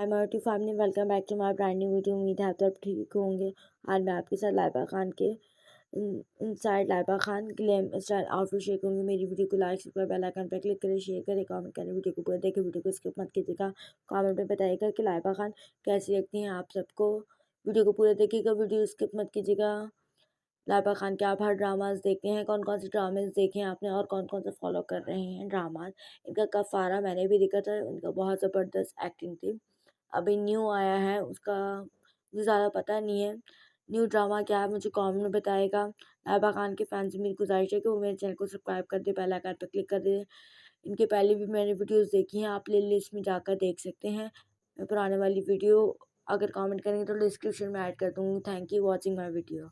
Hi my to family, welcome back to my brand new video. उम्मीद है आप सब ठीक होंगे। आज मैं आपके साथ लाइबा खान के inside Laiba Khan glam style outfit share करूँगी। मेरी वीडियो को लाइक सब्सक्राइब बेल आइकन पर क्लिक करें, शेयर करें, कमेंट करें। वीडियो को पूरा देखें, वीडियो को स्किप मत कीजिएगा। कमेंट में बताइएगा कि लाइबा खान कैसी लगती हैं आप सबको। वीडियो को पूरा देखिएगा, वीडियो स्किप मत कीजिएगा। लाइबा खान के आप हर ड्रामाज देखते हैं, कौन कौन से ड्रामेज देखे हैं आपने और कौन कौन से फॉलो कर रहे हैं ड्रामाज। इनका कफारा मैंने भी देखा था, इनका बहुत ज़बरदस्त एक्टिंग थी। अभी न्यू आया है, उसका मुझे ज़्यादा पता नहीं है। न्यू ड्रामा क्या है मुझे कमेंट में बताएगा। लाइबा खान के फैंस से मेरी गुजारिश है कि वो मेरे चैनल को सब्सक्राइब कर दे, बेल आइकन पर क्लिक कर दे। इनके पहले भी मैंने वीडियोस देखी हैं, आप प्ले लिस्ट में जाकर देख सकते हैं। मैं पुराने वाली वीडियो अगर कमेंट करेंगे तो डिस्क्रिप्शन में ऐड कर दूँगी। Thank you watching my video.